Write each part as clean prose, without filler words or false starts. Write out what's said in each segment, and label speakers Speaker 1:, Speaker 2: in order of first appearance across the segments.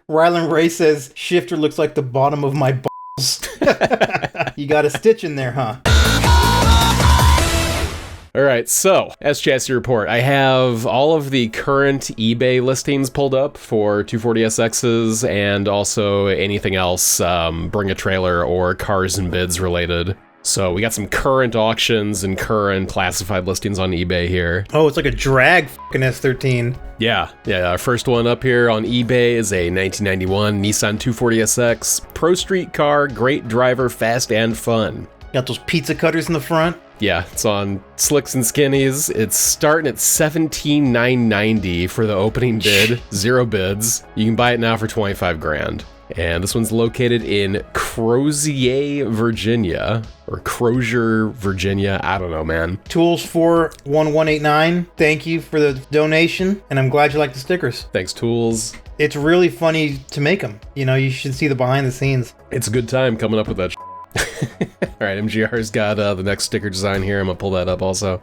Speaker 1: Rylan Ray says, shifter looks like the bottom of my balls. You got a stitch in there, huh?
Speaker 2: All right, so as chassis report, I have all of the current eBay listings pulled up for 240SXs and also anything else, bring a trailer or cars and bids related. So we got some current auctions and current classified listings on eBay here.
Speaker 1: Oh, it's like a drag fucking S13.
Speaker 2: Yeah. Our first one up here on eBay is a 1991 Nissan 240SX. Pro street car, great driver, fast and fun.
Speaker 1: Got those pizza cutters in the front.
Speaker 2: Yeah, it's on Slicks and Skinnies. It's starting at $17,990 for the opening bid. 0 bids. You can buy it now for $25,000. And this one's located in Crozier, Virginia. Or Crozier, Virginia. I don't know, man.
Speaker 1: Tools for 1189. Thank you for the donation. And I'm glad you like the stickers.
Speaker 2: Thanks, Tools.
Speaker 1: It's really funny to make them. You know, you should see the behind the scenes.
Speaker 2: It's a good time coming up with that All right, MGR's got the next sticker design here. I'm gonna pull that up also.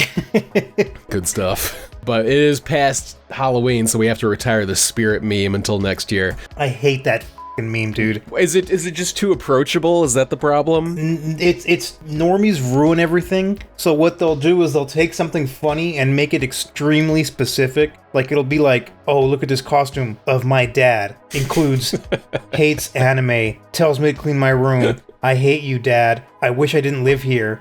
Speaker 2: Good stuff. But it is past Halloween, so we have to retire the spirit meme until next year.
Speaker 1: I hate that fucking meme, dude.
Speaker 2: Is it just too approachable? Is that the problem?
Speaker 1: It's normies ruin everything. So what they'll do is they'll take something funny and make it extremely specific. Like it'll be like, oh, look at this costume of my dad. Includes hates anime, tells me to clean my room. I hate you, Dad. I wish I didn't live here.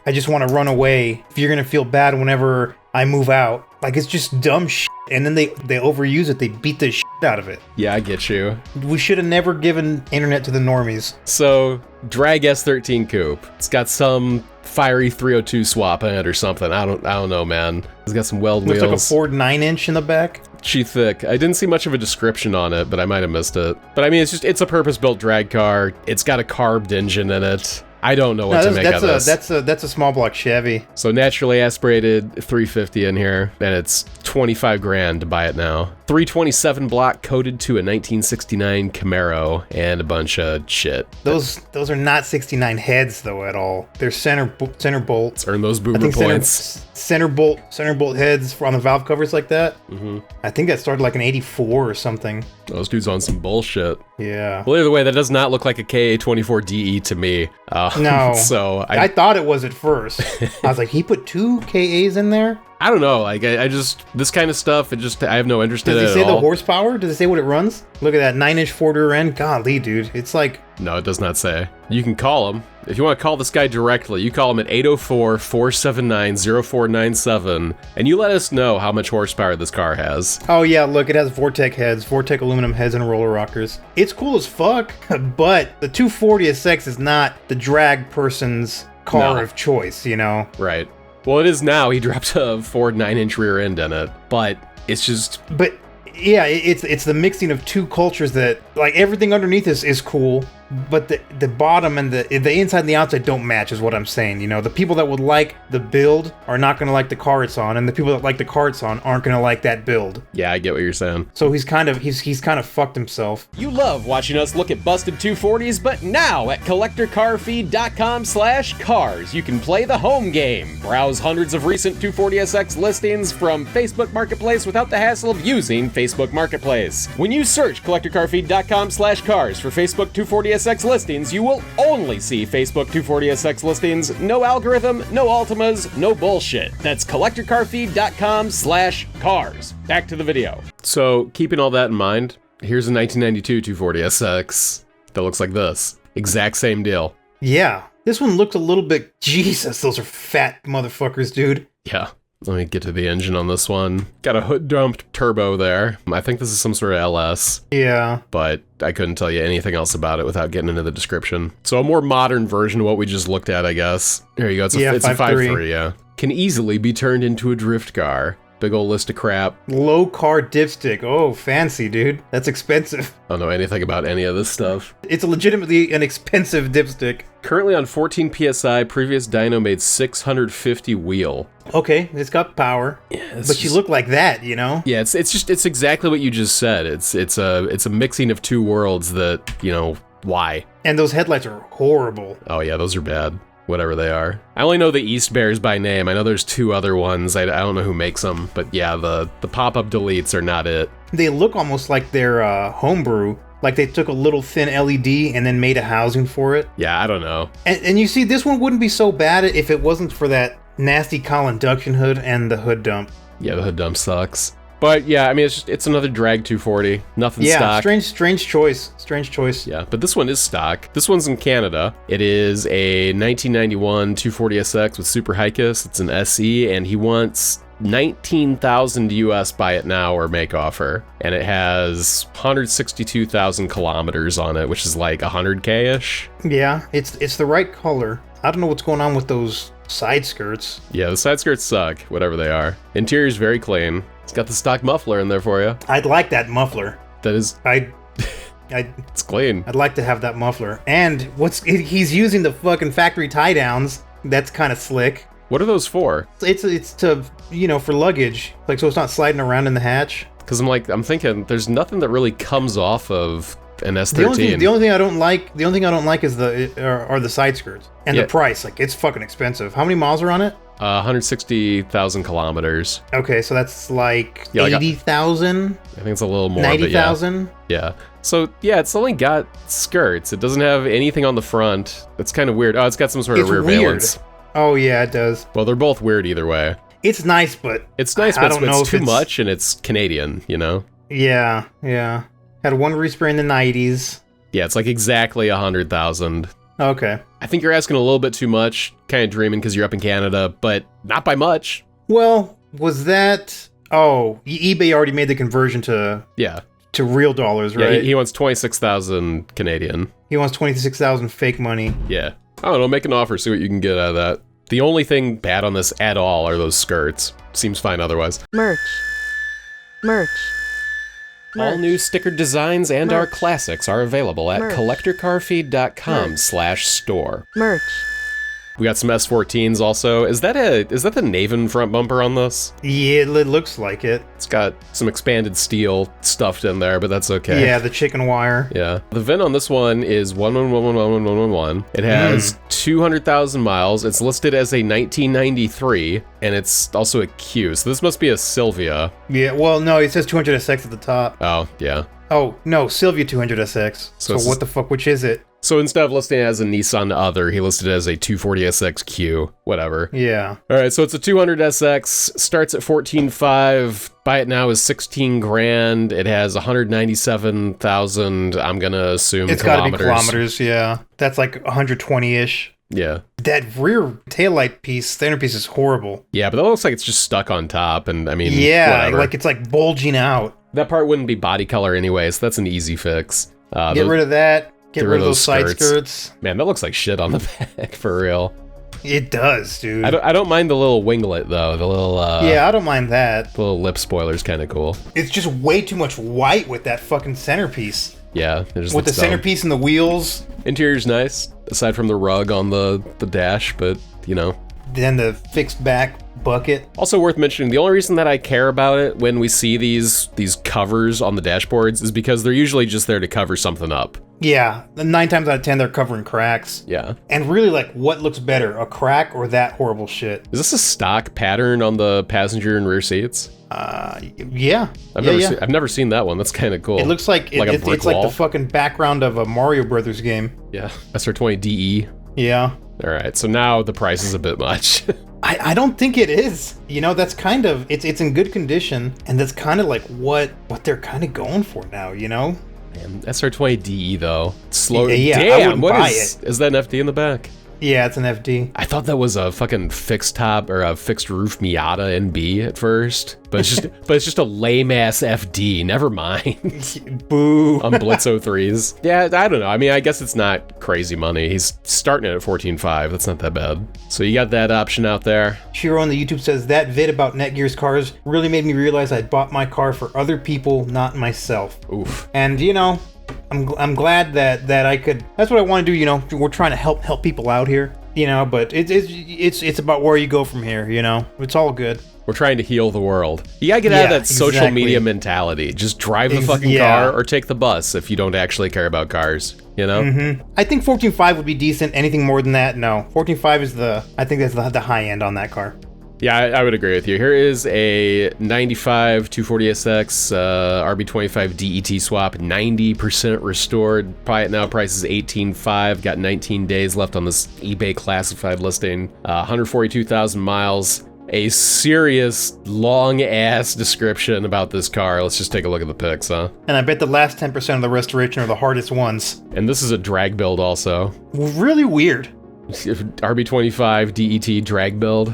Speaker 1: I just want to run away. If you're gonna feel bad whenever I move out. Like, it's just dumb shit. And then they overuse it. They beat the shit out of it.
Speaker 2: Yeah, I get you.
Speaker 1: We should have never given internet to the normies.
Speaker 2: So, drag S13 coupe. It's got some fiery 302 swap in it or something. I don't know, man. It's got some weld wheels.
Speaker 1: Looks like a Ford 9-inch in the back.
Speaker 2: She thick. I didn't see much of a description on it, but I might have missed it. But I mean, it's a purpose-built drag car. It's got a carbed engine in it. I don't know what to make of this.
Speaker 1: That's a small block Chevy.
Speaker 2: So naturally aspirated 350 in here, and it's $25,000 to buy it now. 327 block coated to a 1969 Camaro and a bunch of shit.
Speaker 1: Those are not 69 heads though at all. They're center bolts.
Speaker 2: Earn those boomer points.
Speaker 1: Center bolt heads on the valve covers like that.
Speaker 2: Mm-hmm.
Speaker 1: I think that started like an 84 or something.
Speaker 2: Those dudes on some bullshit.
Speaker 1: Yeah.
Speaker 2: Well, either way, that does not look like a KA24DE to me.
Speaker 1: No.
Speaker 2: So
Speaker 1: I thought it was at first. I was like, he put 2 KAs in there?
Speaker 2: I don't know. Like, I just, this kind of stuff, I have no interest in it at all.
Speaker 1: Does it say the horsepower? Does it say what it runs? Look at that 9-inch Ford rear end. Golly, dude. It's like...
Speaker 2: No, it does not say. You can call him. If you want to call this guy directly, you call him at 804-479-0497, and you let us know how much horsepower this car has.
Speaker 1: Oh yeah, look, it has Vortec heads, Vortec aluminum heads and roller rockers. It's cool as fuck, but the 240SX is not the drag person's car of choice, you know?
Speaker 2: Right. Well, it is now. He dropped a Ford 9-inch rear end in it, but it's just...
Speaker 1: But yeah, it's the mixing of two cultures that, like, everything underneath is cool, but the bottom and the inside and the outside don't match is what I'm saying, you know? The people that would like the build are not going to like the car it's on, and the people that like the car it's on aren't going to like that build.
Speaker 2: Yeah, I get what you're saying.
Speaker 1: So he's kind of fucked himself.
Speaker 2: You love watching us look at busted 240s, but now at collectorcarfeed.com/cars, you can play the home game. Browse hundreds of recent 240SX listings from Facebook Marketplace without the hassle of using Facebook Marketplace. When you search collectorcarfeed.com/cars for Facebook 240SX listings, you will only see Facebook 240SX listings. No algorithm, no Altimas, no bullshit. That's collectorcarfeed.com/cars. Back to the video. So, keeping all that in mind, here's a 1992 240SX that looks like this. Exact same deal.
Speaker 1: Yeah. This one looked a little bit... Jesus, those are fat motherfuckers, dude.
Speaker 2: Yeah. Let me get to the engine on this one. Got a hood-dumped turbo there. I think this is some sort of LS.
Speaker 1: Yeah.
Speaker 2: But I couldn't tell you anything else about it without getting into the description. So a more modern version of what we just looked at, I guess. There you go. It's a 5.3, yeah. Can easily be turned into a drift car. Big old list of crap.
Speaker 1: Low car dipstick. Oh, fancy, dude. That's expensive.
Speaker 2: I don't know anything about any of this stuff.
Speaker 1: It's legitimately an expensive dipstick.
Speaker 2: Currently on 14 PSI, previous dyno made 650 wheel.
Speaker 1: Okay, it's got power. Yeah, but you look like that, you know?
Speaker 2: Yeah, it's exactly what you just said. It's a mixing of two worlds that, you know, why? And
Speaker 1: those headlights are horrible.
Speaker 2: Oh yeah, those are bad. Whatever they are. I only know the East Bears by name. I know there's 2 other ones. I don't know who makes them, but yeah, the pop-up deletes are not it.
Speaker 1: They look almost like they're homebrew. Like they took a little thin LED and then made a housing for it.
Speaker 2: Yeah, I don't know.
Speaker 1: And you see, this one wouldn't be so bad if it wasn't for that nasty cowl induction hood and the hood dump.
Speaker 2: Yeah, the hood dump sucks. But yeah, I mean, it's another drag 240. Nothing stock.
Speaker 1: Yeah, strange choice.
Speaker 2: Yeah, but this one is stock. This one's in Canada. It is a 1991 240SX with Super Hikis. It's an SE, and he wants 19,000 US buy it now or make offer. And it has 162,000 kilometers on it, which is like 100K-ish.
Speaker 1: Yeah, it's the right color. I don't know what's going on with those side skirts.
Speaker 2: Yeah, the side skirts suck, whatever they are. Interior's very clean. It's got the stock muffler in there for you.
Speaker 1: I'd like that muffler.
Speaker 2: That is... It's clean.
Speaker 1: I'd like to have that muffler. And he's using the fucking factory tie downs. That's kind of slick.
Speaker 2: What are those for?
Speaker 1: It's to, for luggage. Like, so it's not sliding around in the hatch.
Speaker 2: Because I'm thinking there's nothing that really comes off of an S13.
Speaker 1: The only thing I don't like is the side skirts. And the price. Like, it's fucking expensive. How many miles are on it?
Speaker 2: 160,000 kilometers.
Speaker 1: Okay, so that's like 80,000?
Speaker 2: I think it's a little more.
Speaker 1: 90,000?
Speaker 2: Yeah. So, yeah, it's only got skirts. It doesn't have anything on the front. That's kind of weird. Oh, it's got some sort of rear valance.
Speaker 1: Oh, yeah, it does.
Speaker 2: Well, they're both weird either way.
Speaker 1: It's nice, but...
Speaker 2: It's too much, and it's Canadian, you know?
Speaker 1: Yeah. Had one respray in the 90s.
Speaker 2: Yeah, it's like exactly 100,000.
Speaker 1: Okay.
Speaker 2: I think you're asking a little bit too much, kind of dreaming because you're up in Canada, but not by much.
Speaker 1: Well, was that... Oh, eBay already made the conversion to...
Speaker 2: Yeah.
Speaker 1: To real dollars, right?
Speaker 2: Yeah, he wants 26,000 Canadian.
Speaker 1: He wants 26,000 fake money.
Speaker 2: Yeah. I don't know, make an offer, see what you can get out of that. The only thing bad on this at all are those skirts. Seems fine otherwise.
Speaker 3: Merch.
Speaker 2: All new sticker designs and our classics are available at collectorcarfeed.com/store.
Speaker 3: Merch.
Speaker 2: We got some S14s also. Is that the Naven front bumper on this?
Speaker 1: Yeah, it looks like it.
Speaker 2: It's got some expanded steel stuffed in there, but that's okay.
Speaker 1: Yeah, the chicken wire.
Speaker 2: Yeah. The VIN on this one is 111111111. It has 200,000 miles. It's listed as a 1993, and it's also a Q. So this must be a Silvia.
Speaker 1: Yeah, well, no, it says 200SX at the top.
Speaker 2: Oh, yeah.
Speaker 1: Oh, no, Silvia 200SX. So what the fuck, which is it?
Speaker 2: So instead of listing it as a Nissan Other, he listed it as a 240SX-Q, whatever.
Speaker 1: Yeah.
Speaker 2: All right, so it's a 200SX, starts at 14.5, buy it now is 16 grand. It has 197,000, I'm gonna assume,
Speaker 1: it's
Speaker 2: kilometers.
Speaker 1: It's gotta be kilometers, yeah. That's like 120-ish.
Speaker 2: Yeah.
Speaker 1: That rear taillight piece, centerpiece is horrible.
Speaker 2: Yeah, but that looks like it's just stuck on top, and I mean,
Speaker 1: yeah,
Speaker 2: whatever.
Speaker 1: Like it's like bulging out.
Speaker 2: That part wouldn't be body color anyway, so that's an easy fix.
Speaker 1: Get rid of that. Get rid of those side skirts.
Speaker 2: Man, that looks like shit on the back, for real.
Speaker 1: It does, dude.
Speaker 2: I don't mind the little winglet, though. The little...
Speaker 1: yeah, I don't mind that.
Speaker 2: The little lip spoiler's kind of cool.
Speaker 1: It's just way too much white with that fucking centerpiece.
Speaker 2: Yeah.
Speaker 1: With the centerpiece and the wheels.
Speaker 2: Interior's nice, aside from the rug on the dash, but, you know.
Speaker 1: Then the fixed back bucket.
Speaker 2: Also worth mentioning, the only reason that I care about it when we see these covers on the dashboards is because they're usually just there to cover something up.
Speaker 1: Yeah, 9 times out of 10 they're covering cracks.
Speaker 2: Yeah.
Speaker 1: And really, like, what looks better, a crack or that horrible shit?
Speaker 2: Is this a stock pattern on the passenger and rear seats?
Speaker 1: Yeah.
Speaker 2: I've never seen that one. That's kind of cool.
Speaker 1: It looks like, it's
Speaker 2: wall.
Speaker 1: like the fucking background of a Mario Brothers game.
Speaker 2: Yeah. SR20 DE.
Speaker 1: Yeah.
Speaker 2: All right, so now the price is a bit much.
Speaker 1: I don't think it is. You know, that's kind of, it's in good condition, and that's kind of like what they're kind of going for now, you know?
Speaker 2: Man, SR20 DE though. Slow.
Speaker 1: Yeah,
Speaker 2: damn,
Speaker 1: I wouldn't buy it.
Speaker 2: Is that an FD in the back?
Speaker 1: Yeah, it's an FD.
Speaker 2: I thought that was a fucking fixed top or a fixed roof Miata NB at first, but it's just a lame ass FD. Never mind.
Speaker 1: Boo.
Speaker 2: On Blitz 03s. Yeah, I don't know. I mean, I guess it's not crazy money. He's starting it at 14.5. That's not that bad. So you got that option out there.
Speaker 1: Shiro on the YouTube says that vid about Netgear's cars really made me realize I bought my car for other people, not myself.
Speaker 2: Oof.
Speaker 1: And you know, I'm glad that I could. That's what I want to do. You know, we're trying to help people out here. You know, but it's about where you go from here. You know, it's all good.
Speaker 2: We're trying to heal the world. You gotta get out of that social media mentality. Just drive the fucking car or take the bus if you don't actually care about cars. You know.
Speaker 1: Mm-hmm. I think 14.5 would be decent. Anything more than that, no. 14.5 is I think that's the high end on that car.
Speaker 2: Yeah, I would agree with you. Here is a 95 240SX RB25 DET swap, 90% restored. Buy it now, price is $18,500. Got 19 days left on this eBay classified listing. 142,000 miles. A serious long-ass description about this car. Let's just take a look at the pics, huh?
Speaker 1: And I bet the last 10% of the restoration are the hardest ones.
Speaker 2: And this is a drag build also.
Speaker 1: Really weird.
Speaker 2: RB25 DET drag build.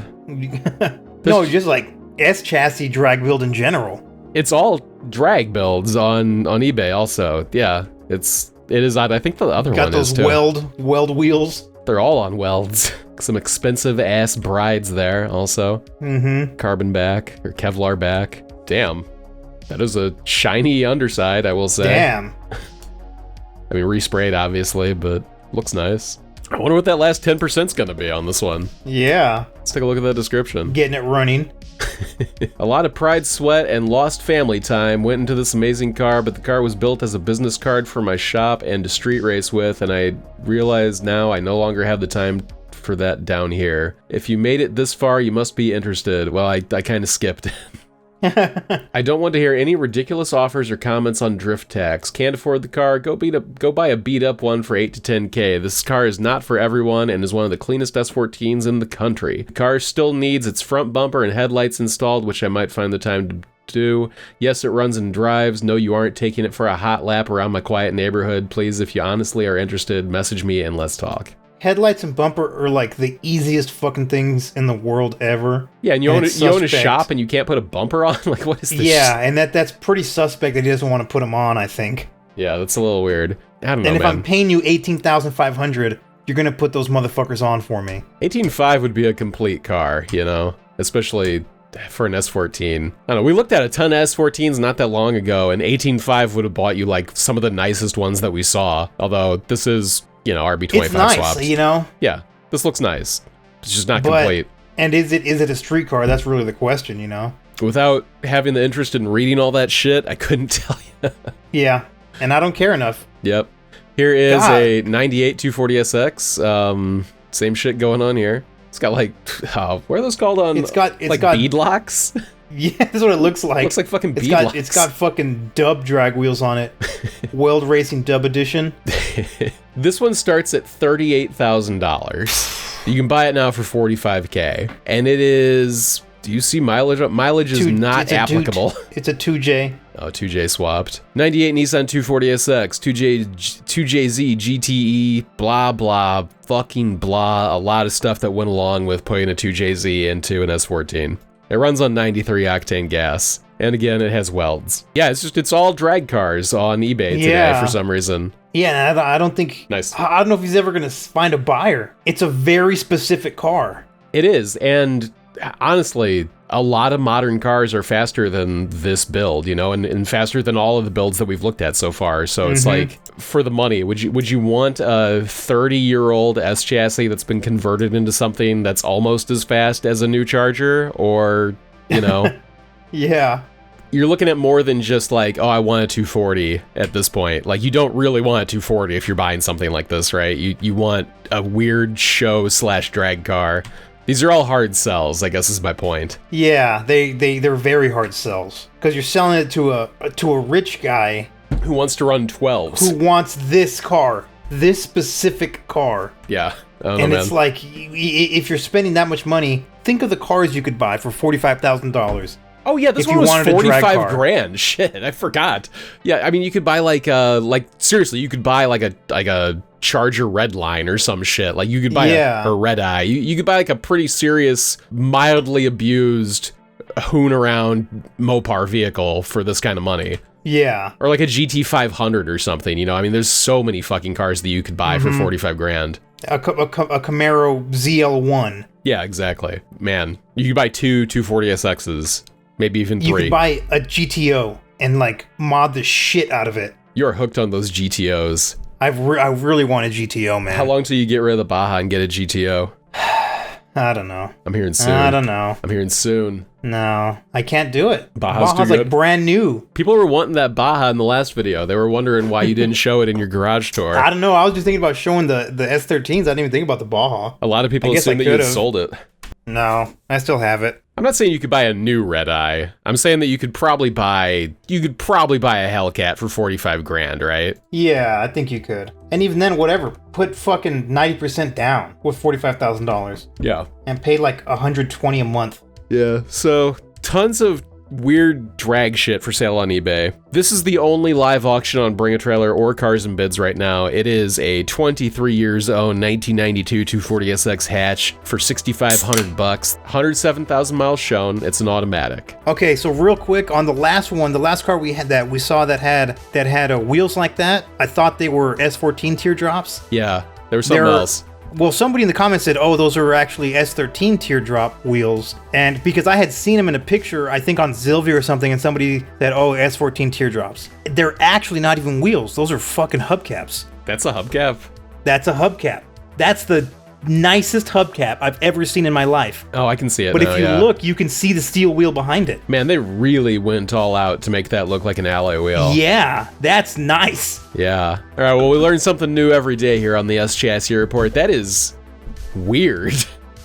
Speaker 1: No, just like S-chassis drag build in general.
Speaker 2: It's all drag builds on eBay also. Yeah, it is odd. I think the other one is too.
Speaker 1: Got those weld wheels.
Speaker 2: They're all on welds. Some expensive ass brides there also.
Speaker 1: Mm-hmm.
Speaker 2: Carbon back or Kevlar back. Damn, that is a shiny underside, I will say.
Speaker 1: Damn.
Speaker 2: I mean, resprayed obviously, but looks nice. I wonder what that last 10%'s gonna be on this one.
Speaker 1: Yeah.
Speaker 2: Let's take a look at that description.
Speaker 1: Getting it running.
Speaker 2: A lot of pride, sweat, and lost family time went into this amazing car, but the car was built as a business card for my shop and to street race with, and I realize now I no longer have the time for that down here. If you made it this far, you must be interested. Well, I kind of skipped. I don't want to hear any ridiculous offers or comments on drift tax. Can't afford the car? Go buy a beat up one for 8 to 10K. This car is not for everyone and is one of the cleanest S14s in the country. The car still needs its front bumper and headlights installed, which I might find the time to do. Yes, it runs and drives. No, you aren't taking it for a hot lap around my quiet neighborhood. Please, if you honestly are interested, message me and let's talk.
Speaker 1: Headlights and bumper are like the easiest fucking things in the world ever.
Speaker 2: Yeah, and you own a shop and you can't put a bumper on? Like, what is this?
Speaker 1: Yeah, and that's pretty suspect that he doesn't want to put them on, I think.
Speaker 2: Yeah, that's a little weird. I don't know,
Speaker 1: and if
Speaker 2: man.
Speaker 1: I'm paying you $18,500, you're gonna put those motherfuckers on for me.
Speaker 2: 18.5 would be a complete car, you know? Especially for an S14. I don't know, we looked at a ton of S14s not that long ago, and 18.5 would have bought you, like, some of the nicest ones that we saw. Although, this is, you know, RB25
Speaker 1: it's nice,
Speaker 2: swapped.
Speaker 1: You know?
Speaker 2: Yeah, this looks nice. It's just not complete.
Speaker 1: And is it a street car? That's really the question, you know?
Speaker 2: Without having the interest in reading all that shit, I couldn't tell you.
Speaker 1: Yeah, and I don't care enough.
Speaker 2: Yep. Here is a 98 240SX. Same shit going on here. It's got like, what are those called on?
Speaker 1: It's got
Speaker 2: bead locks.
Speaker 1: Yeah, that's what it looks like.
Speaker 2: It looks like fucking bead locks.
Speaker 1: It's got fucking dub drag wheels on it. World Racing Dub Edition.
Speaker 2: This one starts at $38,000. You can buy it now for $45K, and it is. Do you see mileage? Mileage is not applicable.
Speaker 1: It's a 2J.
Speaker 2: Oh, 2J swapped. 98 Nissan 240SX, 2JZ GTE, blah, blah, fucking blah. A lot of stuff that went along with putting a 2JZ into an S14. It runs on 93 octane gas. And again, it has welds. Yeah, it's all drag cars on eBay today for some reason.
Speaker 1: Yeah, I don't think...
Speaker 2: Nice.
Speaker 1: I don't know if he's ever going to find a buyer. It's a very specific car.
Speaker 2: It is, and honestly, a lot of modern cars are faster than this build, you know, and faster than all of the builds that we've looked at so far. So it's like, for the money, would you want a 30-year-old S chassis that's been converted into something that's almost as fast as a new Charger, or, you know?
Speaker 1: Yeah.
Speaker 2: You're looking at more than just like, oh, I want a 240 at this point. Like, you don't really want a 240 if you're buying something like this, right? You want a weird show / drag car. These are all hard sells, I guess is my point.
Speaker 1: Yeah, they're very hard sells. Because you're selling it to a rich guy
Speaker 2: who wants to run 12s.
Speaker 1: Who wants this car. This specific car.
Speaker 2: Yeah.
Speaker 1: And it's like, if you're spending that much money, think of the cars you could buy for $45,000.
Speaker 2: Oh yeah, this one was 45 grand. Shit, I forgot. Yeah, I mean, you could buy like seriously, you could buy like a Charger Redline or some shit. Like you could buy a Red Eye. You could buy like a pretty serious, mildly abused, hoon around Mopar vehicle for this kind of money.
Speaker 1: Yeah.
Speaker 2: Or like a GT500 or something. You know, I mean, there's so many fucking cars that you could buy for 45 grand.
Speaker 1: A Camaro ZL1.
Speaker 2: Yeah, exactly. Man, you could buy two 240SXs. Maybe even 3.
Speaker 1: You could buy a GTO and like mod the shit out of it.
Speaker 2: You're hooked on those GTOs.
Speaker 1: I really want a GTO, man.
Speaker 2: How long till you get rid of the Baja and get a GTO?
Speaker 1: I don't know.
Speaker 2: I'm hearing soon.
Speaker 1: I don't know.
Speaker 2: I'm hearing soon.
Speaker 1: No, I can't do it.
Speaker 2: Baja's
Speaker 1: like brand new.
Speaker 2: People were wanting that Baja in the last video. They were wondering why you didn't show it in your garage tour.
Speaker 1: I don't know. I was just thinking about showing the S13s. I didn't even think about the Baja.
Speaker 2: A lot of people assume that you sold it.
Speaker 1: No, I still have it.
Speaker 2: I'm not saying you could buy a new red eye. I'm saying that you could probably buy a Hellcat for 45 grand, right?
Speaker 1: Yeah, I think you could. And even then, whatever, put fucking 90% down with $45,000.
Speaker 2: Yeah.
Speaker 1: And pay like $120 a month.
Speaker 2: Yeah, so tons of weird drag shit for sale on eBay. This is the only live auction on Bring a Trailer or Cars and Bids right now. It is a 23 years old 1992 240SX hatch for $6,500, 107,000 miles shown. It's an automatic.
Speaker 1: Okay, so real quick on the last one, the last car we saw that had wheels like that. I thought they were S14 teardrops.
Speaker 2: Yeah, there was something else.
Speaker 1: Well, somebody in the comments said, oh, those are actually S13 teardrop wheels. And because I had seen them in a picture, I think on Silvia or something, and somebody said, oh, S14 teardrops. They're actually not even wheels. Those are fucking hubcaps.
Speaker 2: That's a hubcap?
Speaker 1: That's a hubcap. That's the nicest hubcap I've ever seen in my life.
Speaker 2: Oh, I can see it
Speaker 1: But
Speaker 2: now,
Speaker 1: if you look, you can see the steel wheel behind it.
Speaker 2: Man, they really went all out to make that look like an alloy wheel.
Speaker 1: Yeah, that's nice.
Speaker 2: Yeah. All right, well, we learn something new every day here on the S Chassis Report. That is weird,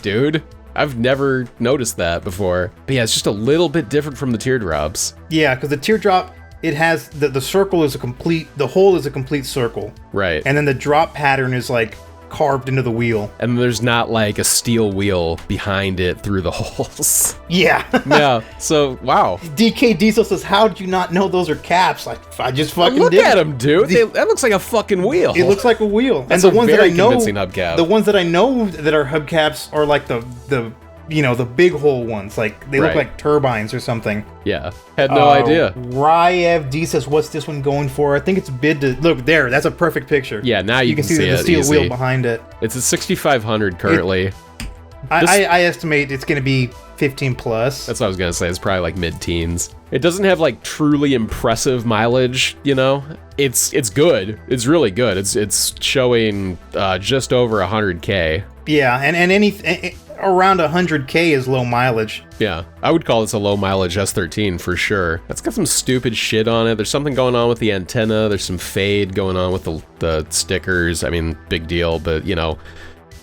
Speaker 2: dude. I've never noticed that before. But yeah, it's just a little bit different from the teardrops.
Speaker 1: Yeah, because the teardrop, it has, the circle is the hole is a complete circle.
Speaker 2: Right.
Speaker 1: And then the drop pattern is like carved into the wheel.
Speaker 2: And there's not like a steel wheel behind it through the holes.
Speaker 1: Yeah.
Speaker 2: Yeah, so, wow.
Speaker 1: DK Diesel says, how did you not know those are caps? Like, I just fucking
Speaker 2: Look
Speaker 1: did.
Speaker 2: at them, dude. That looks like a fucking wheel.
Speaker 1: It looks like a wheel.
Speaker 2: That's
Speaker 1: and the
Speaker 2: a
Speaker 1: ones
Speaker 2: very
Speaker 1: that I know,
Speaker 2: convincing hubcap.
Speaker 1: the ones that I know that are hubcaps are like the big hole ones. Like, they look like turbines or something.
Speaker 2: Yeah, had no idea.
Speaker 1: Ryev D says, what's this one going for? I think it's bid to, look there, that's a perfect picture.
Speaker 2: Yeah, now you can see
Speaker 1: the
Speaker 2: it
Speaker 1: steel
Speaker 2: easy.
Speaker 1: wheel behind it.
Speaker 2: It's a 6,500 currently.
Speaker 1: I estimate it's going to be 15 plus.
Speaker 2: That's what I was gonna say. It's probably like mid-teens. It doesn't have like truly impressive mileage, you know. It's good. It's really good. It's showing just over 100K.
Speaker 1: Yeah, and around 100K is low mileage.
Speaker 2: Yeah, I would call this a low mileage S13 for sure. It's got some stupid shit on it. There's something going on with the antenna. There's some fade going on with the stickers. I mean, big deal, but you know,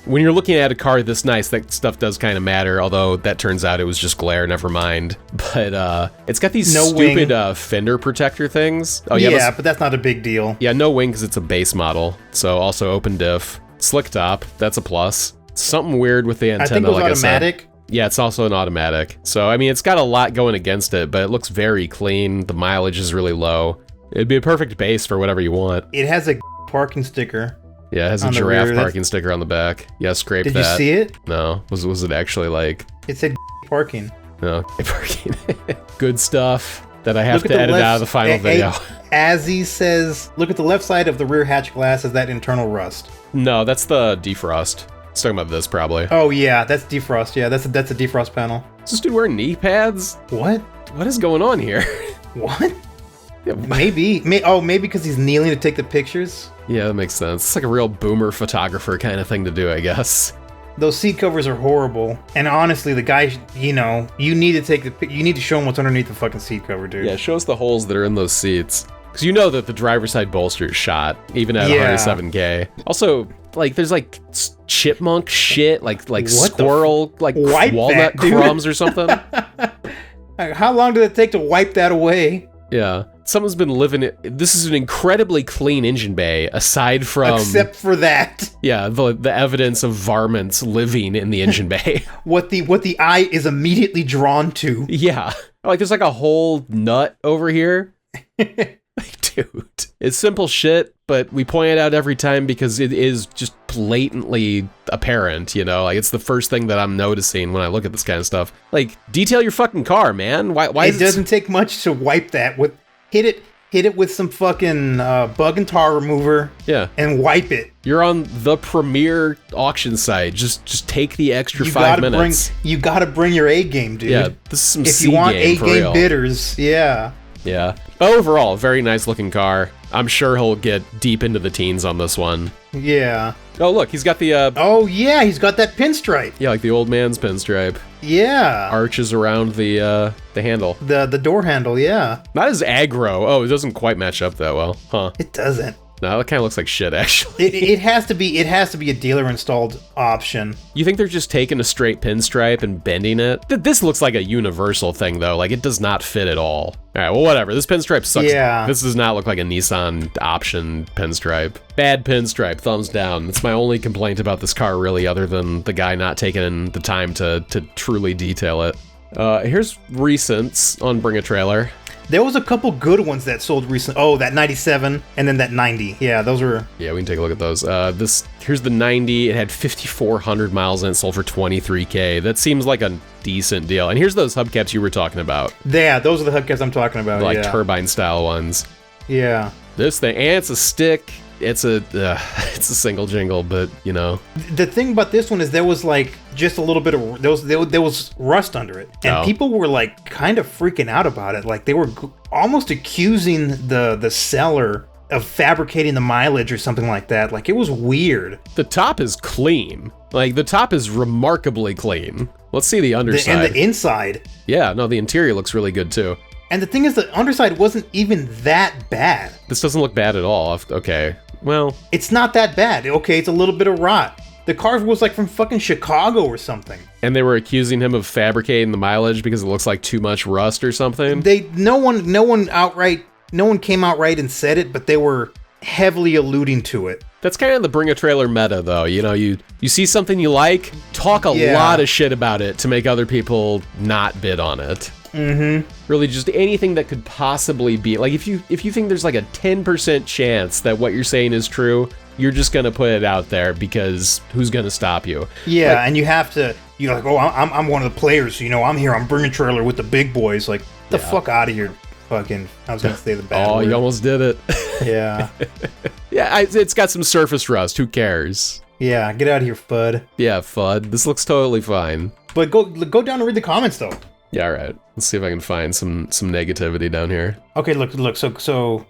Speaker 2: when you're looking at a car this nice, that stuff does kind of matter, although that turns out it was just glare, never mind. But it's got these stupid fender protector things. Oh
Speaker 1: yeah, but that's not a big deal.
Speaker 2: Yeah, no wing because it's a base model. So also open diff. Slick top, that's a plus. Something weird with the antenna,
Speaker 1: I think it was
Speaker 2: like
Speaker 1: automatic.
Speaker 2: I said. Yeah, it's also an automatic. So, I mean, it's got a lot going against it, but it looks very clean. The mileage is really low. It'd be a perfect base for whatever you want.
Speaker 1: It has a parking sticker.
Speaker 2: Yeah, it has a giraffe parking sticker on the back. Yeah, scrape that.
Speaker 1: Did you see it?
Speaker 2: No. Was it actually like...
Speaker 1: It said parking.
Speaker 2: No, parking. Good stuff that I have to edit out of the final video.
Speaker 1: Azzy says, look at the left side of the rear hatch glass. Is that internal rust?
Speaker 2: No, that's the defrost. It's talking about this, probably.
Speaker 1: Oh, yeah, that's defrost. Yeah, that's a defrost panel.
Speaker 2: Is this dude wearing knee pads?
Speaker 1: What?
Speaker 2: What is going on here?
Speaker 1: What? Yeah, maybe because he's kneeling to take the pictures?
Speaker 2: Yeah, that makes sense. It's like a real boomer photographer kind of thing to do, I guess.
Speaker 1: Those seat covers are horrible. And honestly, the guy, you know, you need to show him what's underneath the fucking seat cover, dude.
Speaker 2: Yeah, show us the holes that are in those seats. Because you know that the driver's side bolster is shot, even at 107K. Also, like, there's like chipmunk shit, like squirrel, like walnut crumbs or something.
Speaker 1: How long did it take to wipe that away?
Speaker 2: Yeah. Someone's been living it. This is an incredibly clean engine bay, aside from...
Speaker 1: Except for that.
Speaker 2: Yeah, the evidence of varmints living in the engine bay.
Speaker 1: What the eye is immediately drawn to.
Speaker 2: Yeah. Like, there's like a whole nut over here. Dude, it's simple shit, but we point it out every time because it is just blatantly apparent, you know? Like, it's the first thing that I'm noticing when I look at this kind of stuff. Like, detail your fucking car, man. Why
Speaker 1: it doesn't take much to wipe that. Hit it with some fucking bug and tar remover.
Speaker 2: Yeah.
Speaker 1: And wipe it.
Speaker 2: You're on the premier auction site. Just take the extra 5 minutes.
Speaker 1: You gotta bring your A game, dude.
Speaker 2: Yeah, this is some
Speaker 1: if
Speaker 2: C
Speaker 1: you want
Speaker 2: game
Speaker 1: A game bidders, yeah.
Speaker 2: Yeah. But overall, very nice looking car. I'm sure he'll get deep into the teens on this one.
Speaker 1: Yeah.
Speaker 2: Oh, look, he's got the...
Speaker 1: Oh, yeah, he's got that pinstripe.
Speaker 2: Yeah, like the old man's pinstripe.
Speaker 1: Yeah.
Speaker 2: Arches around the handle.
Speaker 1: The door handle, yeah.
Speaker 2: Not as aggro. Oh, it doesn't quite match up that well. Huh.
Speaker 1: It doesn't.
Speaker 2: No, it kind of looks like shit, actually.
Speaker 1: It has to be a dealer installed option.
Speaker 2: You think they're just taking a straight pinstripe and bending it? This looks like a universal thing, though. Like, it does not fit at all. All right, well, whatever. This pinstripe sucks.
Speaker 1: Yeah.
Speaker 2: This does not look like a Nissan option pinstripe. Bad pinstripe, thumbs down. That's my only complaint about this car, really, other than the guy not taking the time to truly detail it. Here's recents on Bring a Trailer.
Speaker 1: There was a couple good ones that sold recently. Oh, that 97 and then that 90. Yeah, those were...
Speaker 2: Yeah, we can take a look at those. Here's the 90. It had 5,400 miles and it sold for $23K. That seems like a decent deal. And here's those hubcaps you were talking about.
Speaker 1: Yeah, those are the hubcaps I'm talking about.
Speaker 2: Like turbine style ones.
Speaker 1: Yeah.
Speaker 2: This thing, and it's a stick. It's a single jingle, but you know.
Speaker 1: The thing about this one is there was like just a little bit of there was rust under it, and people were like kind of freaking out about it. Like they were almost accusing the seller of fabricating the mileage or something like that. Like it was weird.
Speaker 2: The top is clean. Like the top is remarkably clean. Let's see the underside
Speaker 1: and the inside.
Speaker 2: Yeah, no, the interior looks really good too.
Speaker 1: And the thing is, the underside wasn't even that bad.
Speaker 2: This doesn't look bad at all. Okay, well...
Speaker 1: It's not that bad. Okay, it's a little bit of rot. The car was like from fucking Chicago or something.
Speaker 2: And they were accusing him of fabricating the mileage because it looks like too much rust or something?
Speaker 1: No one came outright and said it, but they were heavily alluding to it.
Speaker 2: That's kind of the Bring a Trailer meta, though. You know, you see something you like, talk a lot of shit about it to make other people not bid on it.
Speaker 1: Mm-hmm.
Speaker 2: Really, just anything that could possibly be like if you think there's like a 10% chance that what you're saying is true, you're just gonna put it out there because who's gonna stop you?
Speaker 1: Yeah, like, and you have to. You're like, oh, I'm one of the players. You know, I'm here. I'm Bring a Trailer with the big boys. Like, the fuck out of here, fucking. I was gonna say the bad word.
Speaker 2: You almost did it.
Speaker 1: Yeah.
Speaker 2: Yeah, it's got some surface rust. Who cares?
Speaker 1: Yeah, get out of here, Fud.
Speaker 2: Yeah, Fud. This looks totally fine.
Speaker 1: But go down and read the comments though.
Speaker 2: Yeah, all right. Let's see if I can find some negativity down here.
Speaker 1: Okay, look. So.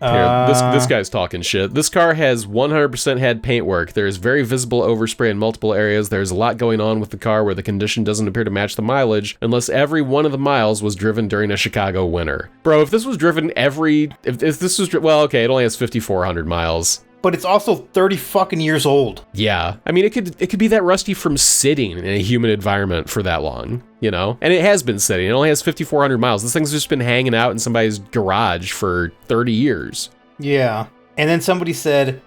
Speaker 2: Here, this guy's talking shit. This car has 100% head paintwork. There is very visible overspray in multiple areas. There's a lot going on with the car where the condition doesn't appear to match the mileage unless every one of the miles was driven during a Chicago winter. Bro, if this was driven if this was, well, okay, it only has 5,400 miles.
Speaker 1: But it's also 30 fucking years old.
Speaker 2: Yeah. I mean, it could be that rusty from sitting in a humid environment for that long, you know? And it has been sitting. It only has 5,400 miles. This thing's just been hanging out in somebody's garage for 30 years.
Speaker 1: Yeah. And then somebody said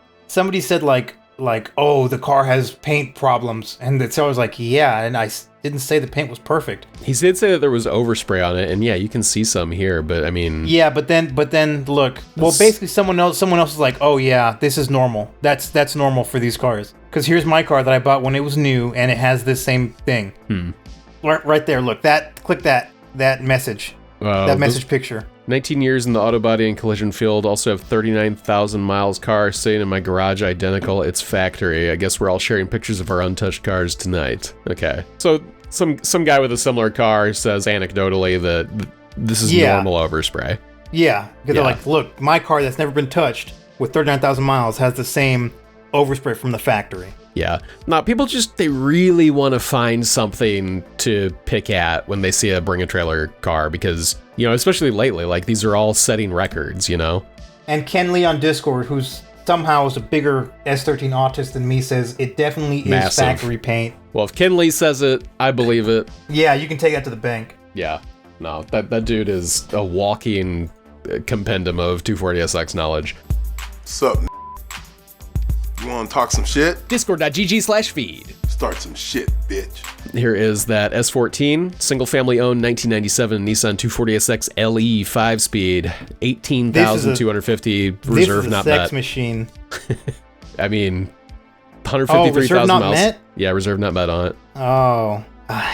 Speaker 1: like, oh, the car has paint problems. And the seller's like, yeah, and I didn't say the paint was perfect.
Speaker 2: He did say that there was overspray on it, and yeah, you can see some here, but I mean...
Speaker 1: Yeah, but then look, well, basically someone else is like, oh yeah, this is normal. That's normal for these cars. Because here's my car that I bought when it was new, and it has this same thing. Right there, look, click that message. That message picture. 19
Speaker 2: years in the auto body and collision field, also have 39,000 miles car sitting in my garage, identical, it's factory. I guess we're all sharing pictures of our untouched cars tonight. Okay. So some guy with a similar car says anecdotally that this is normal overspray.
Speaker 1: Yeah, because they're like, look, my car that's never been touched with 39,000 miles has the same overspray from the factory.
Speaker 2: Yeah. Now, people they really want to find something to pick at when they see a Bring a Trailer car because, you know, especially lately, like these are all setting records, you know?
Speaker 1: And Ken Lee on Discord, who's somehow is a bigger S13 autist than me, says it definitely is factory paint.
Speaker 2: Well, if Ken Lee says it, I believe it.
Speaker 1: Yeah, you can take that to the bank.
Speaker 2: Yeah. No, that dude is a walking compendium of 240SX knowledge.
Speaker 3: Sup, you wanna talk some shit?
Speaker 2: Discord.gg/feed.
Speaker 3: Start some shit, bitch.
Speaker 2: Here is that S14, single-family owned 1997 Nissan 240SX LE 5-speed, 18,250, reserve not met.
Speaker 1: This is a sex machine.
Speaker 2: I mean, 153,000 miles.
Speaker 1: Met?
Speaker 2: Yeah, reserve not met on it.
Speaker 1: Oh,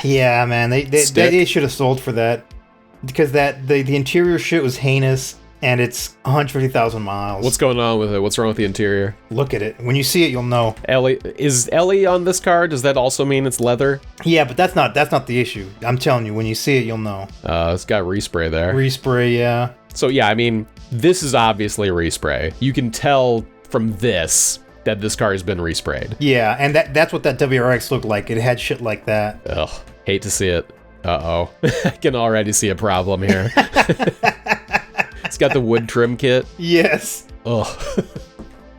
Speaker 1: yeah, man. They should have sold for that because the interior shit was heinous. And it's 150,000 miles.
Speaker 2: What's going on with it? What's wrong with the interior?
Speaker 1: Look at it. When you see it, you'll know.
Speaker 2: Is Ellie on this car? Does that also mean it's leather?
Speaker 1: Yeah, but that's not the issue. I'm telling you, when you see it, you'll know.
Speaker 2: It's got respray there.
Speaker 1: Respray, yeah.
Speaker 2: So yeah, I mean, this is obviously respray. You can tell from this that this car has been resprayed.
Speaker 1: Yeah, and that's what that WRX looked like. It had shit like that.
Speaker 2: Ugh, hate to see it. Uh-oh. I can already see a problem here. It's got the wood trim kit.
Speaker 1: Yes.
Speaker 2: Ugh.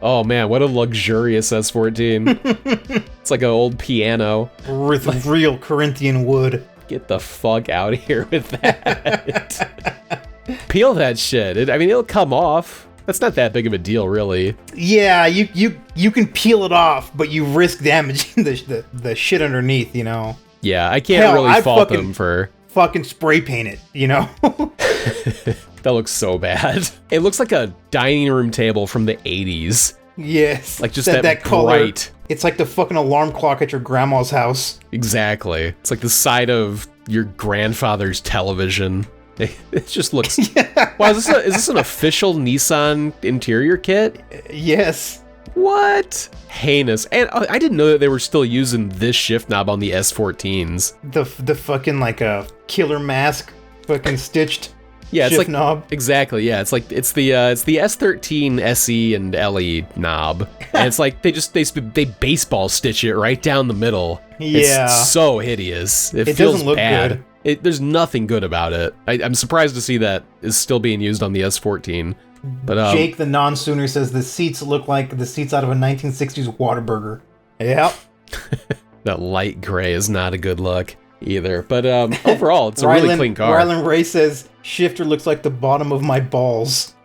Speaker 2: Oh man, what a luxurious S14. It's like an old piano.
Speaker 1: With real Corinthian wood.
Speaker 2: Get the fuck out of here with that. Peel that shit. I mean, it'll come off. That's not that big of a deal, really.
Speaker 1: Yeah, you can peel it off, but you risk damaging the shit underneath, you know?
Speaker 2: Yeah, I can't really fault them for...
Speaker 1: Fucking spray paint it, you know?
Speaker 2: That looks so bad. It looks like a dining room table from the 80s.
Speaker 1: Yes.
Speaker 2: Like just that
Speaker 1: color.
Speaker 2: bright.
Speaker 1: It's like the fucking alarm clock at your grandma's house.
Speaker 2: Exactly. It's like the side of your grandfather's television. It just looks...
Speaker 1: Yeah.
Speaker 2: Wow, is this an official Nissan interior kit?
Speaker 1: Yes.
Speaker 2: What? Heinous. And I didn't know that they were still using this shift knob on the S14s.
Speaker 1: The fucking like a killer mask fucking stitched
Speaker 2: yeah, it's
Speaker 1: shift
Speaker 2: like
Speaker 1: knob.
Speaker 2: Exactly. Yeah, it's the S13 SE and LE knob. And it's like they baseball stitch it right down the middle.
Speaker 1: Yeah.
Speaker 2: It's so hideous. It feels
Speaker 1: doesn't look
Speaker 2: bad.
Speaker 1: good.
Speaker 2: There's nothing good about it. I'm surprised to see that is still being used on the S14. But
Speaker 1: Jake the non-Sooner says the seats look like the seats out of a 1960s Whataburger. Yep.
Speaker 2: That light gray is not a good look either. But overall, it's a really clean car.
Speaker 1: Rylan Ray says shifter looks like the bottom of my balls.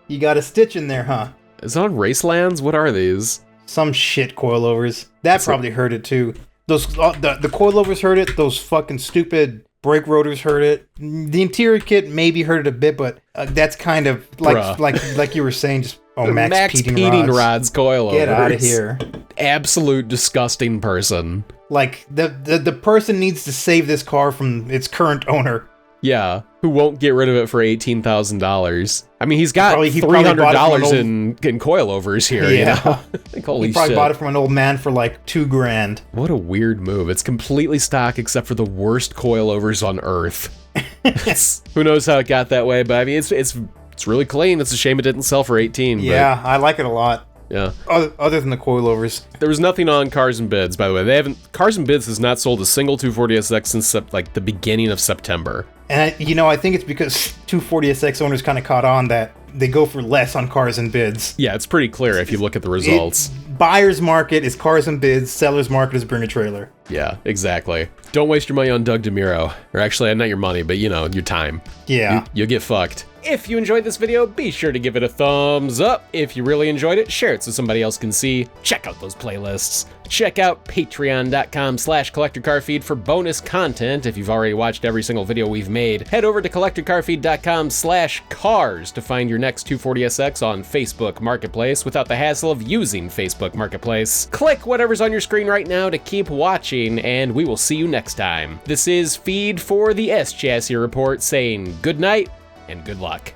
Speaker 1: You got a stitch in there, huh?
Speaker 2: Is it on Racelands? What are these?
Speaker 1: Some shit coilovers. That probably hurt it too. Those the coilovers hurt it. Those fucking stupid brake rotors hurt it. The interior kit maybe hurt it a bit, but that's kind of like you were saying. Just Max Peeting
Speaker 2: rods coilovers.
Speaker 1: Get out of here!
Speaker 2: Absolute disgusting person.
Speaker 1: Like the person needs to save this car from its current owner.
Speaker 2: Yeah, who won't get rid of it for $18,000. I mean, he's got $300 in coilovers here, you know? Like, holy
Speaker 1: he probably
Speaker 2: shit.
Speaker 1: bought it from an old man for like $2,000.
Speaker 2: What a weird move. It's completely stock except for the worst coilovers on Earth. Who knows how it got that way, but I mean, it's really clean. It's a shame it didn't sell for 18.
Speaker 1: Yeah, I like it a lot.
Speaker 2: Yeah.
Speaker 1: Other than the coilovers. There
Speaker 2: was nothing on Cars and Bids, by the way. Cars and Bids has not sold a single 240SX since like the beginning of September.
Speaker 1: And I think it's because 240SX owners kind of caught on that they go for less on Cars and Bids.
Speaker 2: Yeah, it's pretty clear if you look at the results.
Speaker 1: Buyer's market is Cars and Bids, seller's market is Bring a Trailer.
Speaker 2: Yeah, exactly. Don't waste your money on Doug DeMuro. Or actually, not your money, but you know, your time.
Speaker 1: Yeah.
Speaker 2: You'll get fucked. If you enjoyed this video, be sure to give it a thumbs up. If you really enjoyed it, share it so somebody else can see. Check out those playlists. Check out patreon.com/collectorcarfeed for bonus content. If you've already watched every single video we've made, head over to collectorcarfeed.com/cars to find your next 240SX on Facebook Marketplace without the hassle of using Facebook Marketplace. Click whatever's on your screen right now to keep watching, and we will see you next time. This is Feed for the S Chassis Report saying good night and good luck.